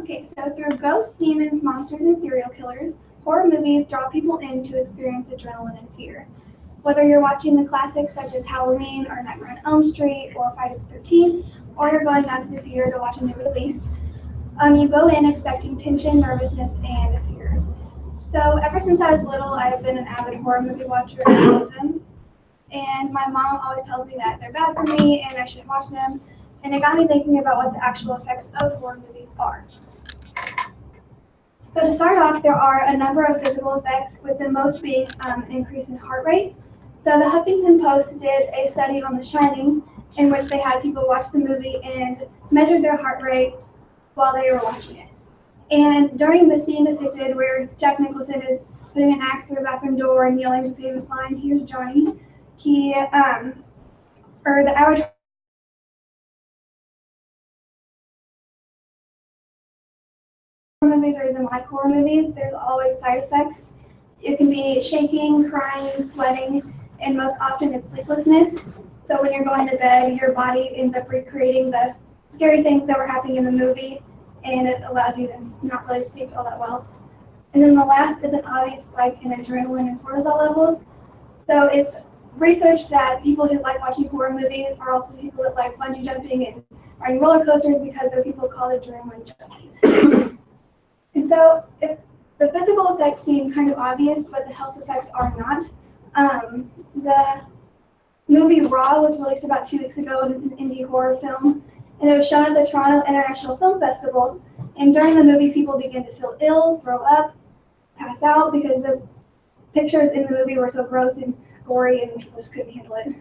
Okay, so through ghosts, demons, monsters, and serial killers, horror movies draw people in to experience adrenaline and fear. Whether you're watching the classics such as Halloween or Nightmare on Elm Street or Friday the 13th, or you're going out to the theater to watch a new release, you go in expecting tension, nervousness, and fear. So ever since I was little, I've been an avid horror movie watcher and love them. And my mom always tells me that they're bad for me and I shouldn't watch them. And it got me thinking about what the actual effects of horror movies are. So to start off, there are a number of physical effects, with the most being an increase in heart rate. So the Huffington Post did a study on The Shining, in which they had people watch the movie and measured their heart rate while they were watching it. And during the scene depicted where Jack Nicholson is putting an axe through the bathroom door and yelling the famous line, "Here's Johnny," or the average movies or even like horror movies, there's always side effects. It can be shaking, crying, sweating, and most often it's sleeplessness. So when you're going to bed, your body ends up recreating the scary things that were happening in the movie, and it allows you to not really sleep all that well. And then the last is an obvious spike in adrenaline and cortisol levels. So it's research that people who like watching horror movies are also people that like bungee jumping and riding roller coasters because they're people called adrenaline junkies. And so the physical effects seem kind of obvious, but the health effects are not. The movie Raw was released about 2 weeks ago, and it's an indie horror film. And it was shown at the Toronto International Film Festival. And during the movie, people began to feel ill, throw up, pass out, because the pictures in the movie were so gross and gory, and people just couldn't handle it.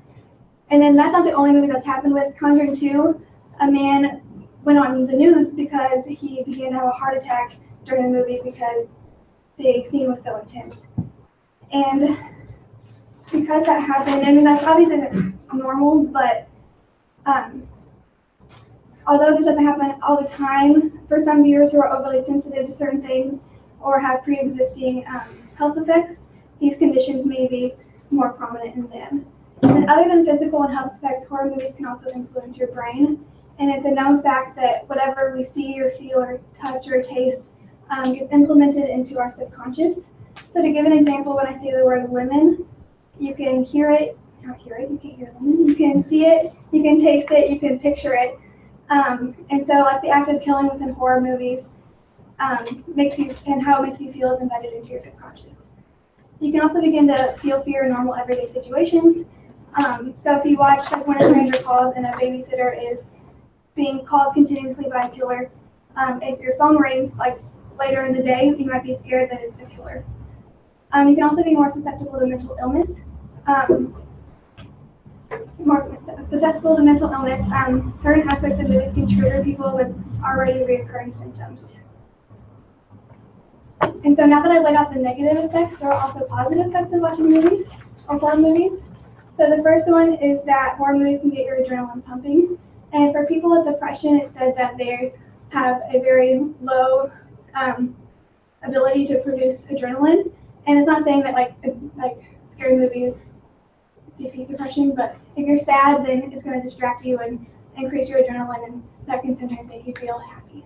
And then that's not the only movie that's happened with. Conjuring 2, a man went on the news because he began to have a heart attack during the movie because the scene was so intense. And because that happened, I mean, that's obviously normal, but although this doesn't happen all the time, for some viewers who are overly sensitive to certain things or have pre-existing health effects, these conditions may be more prominent in them. And other than physical and health effects, horror movies can also influence your brain. And it's a known fact that whatever we see or feel or touch or taste gets implemented into our subconscious. So to give an example, when I say the word lemon, you can hear it, not hear it, you can't hear lemon, you can see it, you can taste it, you can picture it. And so like the act of killing within horror movies makes you, and how it makes you feel is embedded into your subconscious. You can also begin to feel fear in normal everyday situations. So if you watch like When a Stranger Calls and a babysitter is being called continuously by a killer, if your phone rings like later in the day, you might be scared that it's the killer. You can also be more susceptible to mental illness. More susceptible to mental illness. Certain aspects of movies can trigger people with already reoccurring symptoms. And so now that I've laid out the negative effects, there are also positive effects of watching movies or horror movies. So the first one is that horror movies can get your adrenaline pumping. And for people with depression, it said that they have a very low ability to produce adrenaline. And it's not saying that like scary movies defeat depression, but if you're sad, then it's going to distract you and increase your adrenaline, and that can sometimes make you feel happy.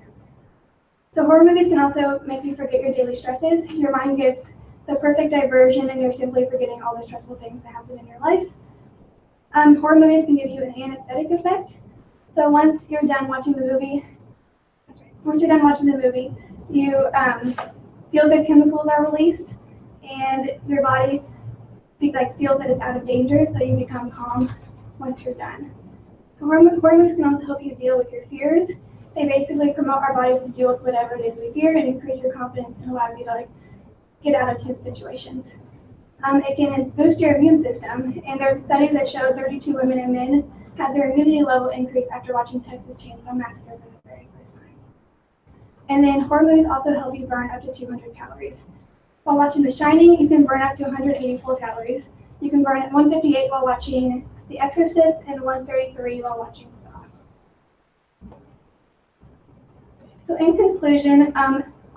So horror movies can also make you forget your daily stresses. Your mind gets the perfect diversion, and you're simply forgetting all the stressful things that happen in your life. Horror movies can give you an anesthetic effect. So once you're done watching the movie, you feel good chemicals are released, and your body feels that it's out of danger, so you become calm once you're done. So horror movies can also help you deal with your fears. They basically promote our bodies to deal with whatever it is we fear and increase your confidence and allows you to get out of tense situations. It can boost your immune system, and there's a study that showed 32 women and men had their immunity level increase after watching Texas Chainsaw Massacre for the very first time. And then horror movies also help you burn up to 200 calories. While watching The Shining, you can burn up to 184 calories. You can burn at 158 while watching The Exorcist and 133 while watching Saw. So in conclusion,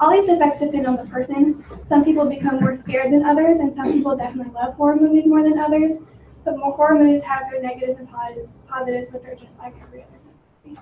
all these effects depend on the person. Some people become more scared than others, and some people definitely love horror movies more than others. But more horror movies have their negatives and positives, but they're just like every other movie.